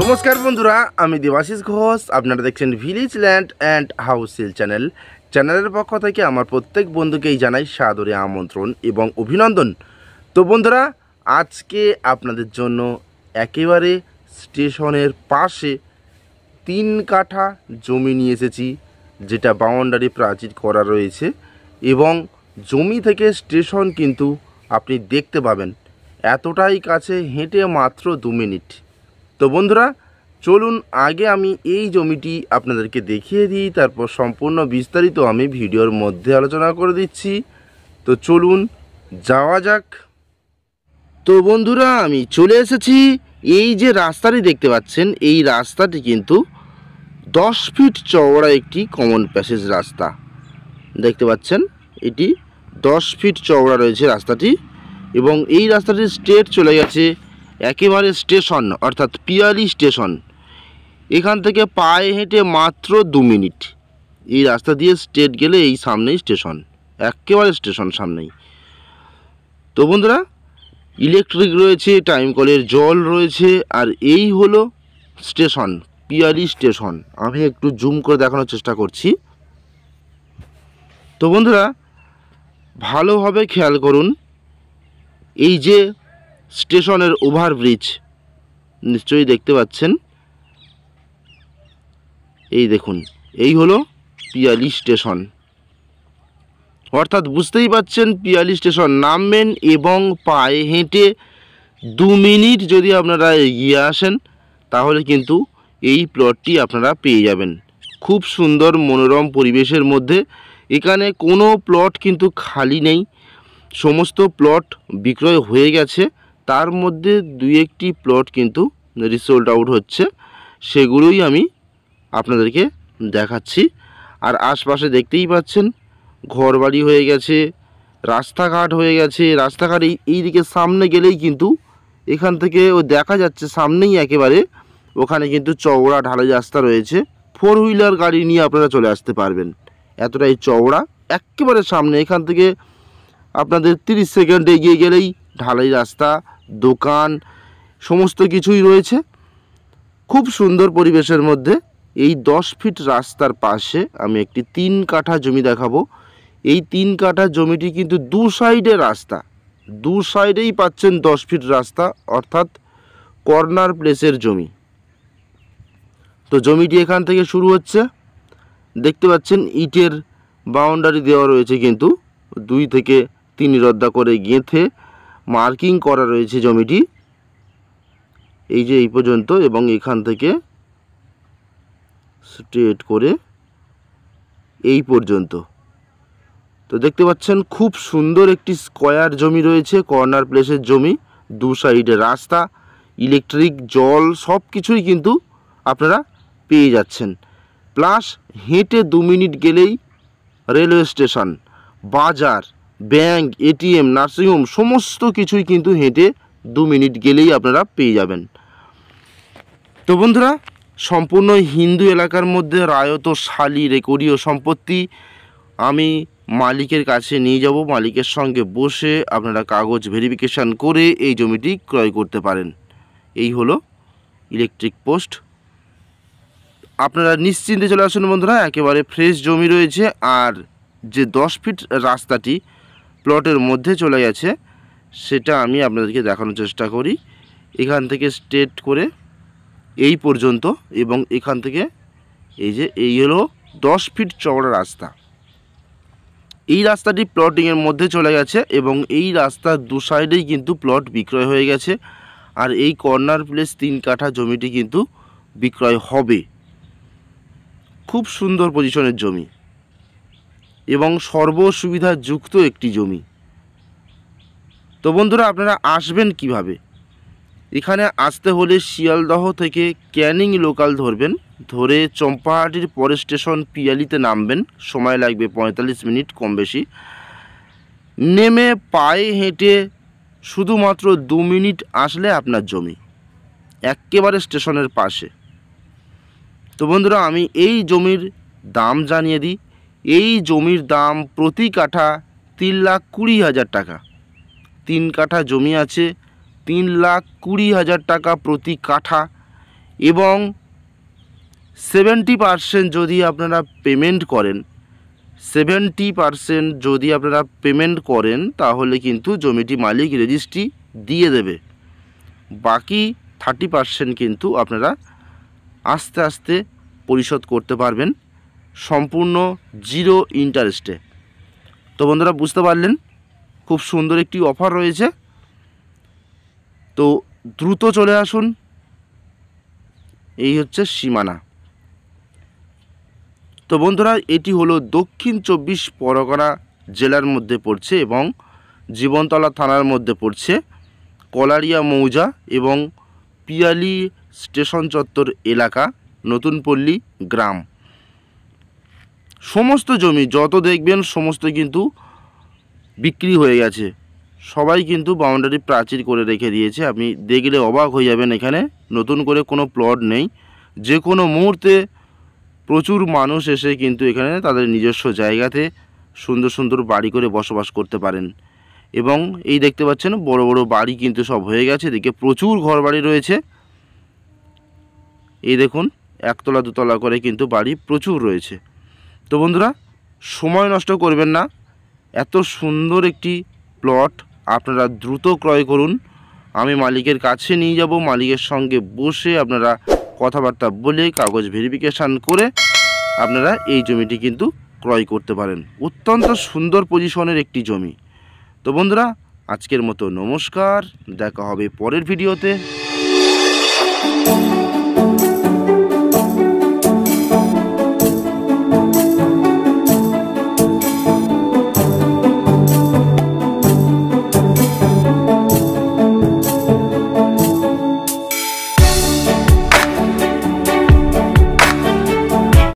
নমস্কার বন্ধুরা, আমি দেবাশিস ঘোষ। আপনারা দেখছেন village land and house sale চ্যানেলের পক্ষ থেকে আমার প্রত্যেক বন্ধুকেই জানাই সাদরে আমন্ত্রণ এবং অভিনন্দন। তো বন্ধুরা, আজকে আপনাদের জন্য একেবারে স্টেশনের পাশে 3 কাঠা জমি নিয়ে এসেছি, যেটা বাউন্ডারি প্রাচীর করা রয়েছে এবং জমি থেকে স্টেশন কিন্তু আপনি দেখতে পাবেন এতটাই কাছে, হেঁটে মাত্র 2 মিনিট। তো বন্ধুরা, চলুন আগে আমি এই জমিটি আপনাদেরকে দেখিয়ে দিই, তারপর সম্পূর্ণ বিস্তারিত আমি ভিডিওর মধ্যে আলোচনা করে দিচ্ছি। তো চলুন যাওয়া যাক। তো বন্ধুরা, আমি চলে এসেছি। এই যে রাস্তাটি দেখতে পাচ্ছেন, এই রাস্তাটি কিন্তু 10 ফিট চওড়া একটি কমন প্যাসেজ রাস্তা দেখতে পাচ্ছেন। এটি 10 ফিট চওড়া রয়েছে রাস্তাটি এবং এই রাস্তাটি স্ট্রেট চলে গেছে একেবারে স্টেশন, অর্থাৎ পিয়ালি স্টেশন। এখান থেকে পায়ে হেঁটে মাত্র 2 মিনিট। এই রাস্তা দিয়ে স্ট্রেট গেলে এই সামনেই স্টেশন, একেবারে স্টেশন সামনেই। তো বন্ধুরা, ইলেকট্রিক রয়েছে, টাইম কলের জল রয়েছে, আর এই হলো স্টেশন, পিয়ালি স্টেশন। আমি একটু জুম করে দেখানোর চেষ্টা করছি। তো বন্ধুরা, ভালোভাবে খেয়াল করুন, এই যে স্টেশনের ওভারব্রিজ নিশ্চয়ই দেখতে পাচ্ছেন, এই দেখুন, এই হলো পিয়ালি স্টেশন। অর্থাৎ বুঝতেই পাচ্ছেন, পিয়ালি স্টেশন নামবেন এবং পায়ে হেঁটে 2 মিনিট যদি আপনারা এগিয়ে আসেন, তাহলে কিন্তু এই প্লটটি আপনারা পেয়ে যাবেন। খুব সুন্দর মনোরম পরিবেশের মধ্যে। এখানে কোনো প্লট কিন্তু খালি নেই, সমস্ত প্লট বিক্রয় হয়ে গেছে। তার মধ্যে 2-1টি প্লট কিন্তু রিসোল্ড আউট হচ্ছে, সেগুলোই আমি আপনাদেরকে দেখাচ্ছি। আর আশপাশে দেখতেই পাচ্ছেন ঘরবাড়ি হয়ে গেছে, রাস্তাঘাট হয়ে গেছে। রাস্তাঘাট এই দিকে সামনে গেলেই কিন্তু এখান থেকে দেখা যাচ্ছে সামনেই একেবারে, ওখানে কিন্তু চওড়া ঢালাই রাস্তা রয়েছে। 4 হুইলার গাড়ি নিয়ে আপনারা চলে আসতে পারবেন, এতটাই চওড়া। একেবারে সামনে, এখান থেকে আপনাদের 30 সেকেন্ড এগিয়ে গেলেই ঢালাই রাস্তা, দোকান, সমস্ত কিছুই রয়েছে। খুব সুন্দর পরিবেশের মধ্যে এই 10 ফিট রাস্তার পাশে আমি একটি 3 কাঠা জমি দেখাবো। এই 3 কাঠা জমিটি কিন্তু 2 সাইডে রাস্তা, 2 সাইডেই পাচ্ছেন 10 ফিট রাস্তা, অর্থাৎ কর্নার প্লেসের জমি। তো জমিটি এখান থেকে শুরু হচ্ছে, দেখতে পাচ্ছেন ইটের বাউন্ডারি দেওয়া রয়েছে, কিন্তু 2 থেকে 3 রদ্দা করে গেঁথে মার্কিং করা রয়েছে জমিটি, এই যে এই পর্যন্ত, এবং এখান থেকে স্ট্রেট করে এই পর্যন্ত। তো দেখতে পাচ্ছেন খুব সুন্দর একটি স্কয়ার জমি রয়েছে, কর্নার প্লেসের জমি। 2 সাইডে রাস্তা, ইলেকট্রিক, জল, সব কিছুই কিন্তু আপনারা পেয়ে যাচ্ছেন। প্লাস হেঁটে 2 মিনিট গেলেই রেলওয়ে স্টেশন, বাজার, ব্যাংক, এটিএম, নার্সিংহোম, সমস্ত কিছুই কিন্তু হেঁটে 2 মিনিট গেলেই আপনারা পেয়ে যাবেন। তো বন্ধুরা, সম্পূর্ণ হিন্দু এলাকার মধ্যে রায়তশালী রেকর্ডীয় সম্পত্তি। আমি মালিকের কাছে নিয়ে যাব, মালিকের সঙ্গে বসে আপনারা কাগজ ভেরিফিকেশান করে এই জমিটি ক্রয় করতে পারেন। এই হলো ইলেকট্রিক পোস্ট। আপনারা নিশ্চিন্তে চলে আসুন বন্ধুরা, একেবারে ফ্রেশ জমি রয়েছে। আর যে 10 ফিট রাস্তাটি প্লটের মধ্যে চলে গেছে, সেটা আমি আপনাদেরকে দেখানোর চেষ্টা করি। এখান থেকে স্ট্রেট করে এই পর্যন্ত, এবং এখান থেকে এই হলো 10 ফিট চওড়া রাস্তা। এই রাস্তাটি প্লটিংয়ের মধ্যে চলে গেছে এবং এই রাস্তার 2 সাইডেই কিন্তু প্লট বিক্রয় হয়ে গেছে। আর এই কর্নার প্লেস 3 কাঠা জমিটি কিন্তু বিক্রয় হবে। খুব সুন্দর পজিশনের জমি এবং সর্বসুবিধাযুক্ত একটি জমি। তো বন্ধুরা, আপনারা আসবেন কিভাবে? এখানে আসতে হলে শিয়ালদহ থেকে ক্যানিং লোকাল ধরবেন, ধরে চম্পাহাটির পরে স্টেশন পিয়ালিতে নামবেন। সময় লাগবে 45 মিনিট কম বেশি। নেমে পায়ে হেঁটে শুধুমাত্র 2 মিনিট আসলে আপনার জমি, একেবারে স্টেশনের পাশে। তো বন্ধুরা, আমি এই জমির দাম জানিয়ে দিই। এই জমির দাম প্রতি কাঠা 3,20,000 টাকা। 3 কাঠা জমি আছে, 3,20,000 টাকা প্রতি কাঠা। এবং 70% যদি আপনারা পেমেন্ট করেন, 70% যদি আপনারা পেমেন্ট করেন তাহলে কিন্তু জমিটি মালিক রেজিস্ট্রি দিয়ে দেবে। বাকি 30% কিন্তু আপনারা আস্তে আস্তে পরিশোধ করতে পারবেন সম্পূর্ণ জিরো ইন্টারেস্টে। তো বন্ধুরা বুঝতে পারলেন, খুব সুন্দর একটি অফার রয়েছে। তো দ্রুত চলে আসুন। এই হচ্ছে সীমানা। তো বন্ধুরা এটি হলো দক্ষিণ 24 পরগনা জেলার মধ্যে পড়ছে এবং জীবনতলা থানার মধ্যে পড়ছে, কলারিয়া মৌজা এবং পিয়ালি স্টেশন চত্বর এলাকা, নতুনপল্লী গ্রাম। সমস্ত জমি যত দেখবেন সমস্ত কিন্তু বিক্রি হয়ে গেছে। সবাই কিন্তু বাউন্ডারি প্রাচীর করে রেখে দিয়েছে, আপনি দেখলে অবাক হয়ে যাবেন। এখানে নতুন করে কোনো প্লট নেই, যে কোনো মুহূর্তে প্রচুর মানুষ এসে কিন্তু এখানে তাদের নিজস্ব জায়গাতে সুন্দর সুন্দর বাড়ি করে বসবাস করতে পারেন। এবং এই দেখতে পাচ্ছেন বড় বড় বাড়ি কিন্তু সব হয়ে গেছে, এদিকে প্রচুর ঘর বাড়ি রয়েছে। এই দেখুন একতলা দুতলা করে কিন্তু বাড়ি প্রচুর রয়েছে। তো বন্ধুরা সময় নষ্ট করবেন না, এত সুন্দর একটি প্লট আপনারা দ্রুত ক্রয় করুন। আমি মালিকের কাছে নিয়ে যাব, মালিকের সঙ্গে বসে আপনারা কথাবার্তা বলে কাগজ ভেরিফিকেশান করে আপনারা এই জমিটি কিন্তু ক্রয় করতে পারেন। অত্যন্ত সুন্দর পজিশনের একটি জমি। তো বন্ধুরা আজকের মতো নমস্কার, দেখা হবে পরের ভিডিওতে।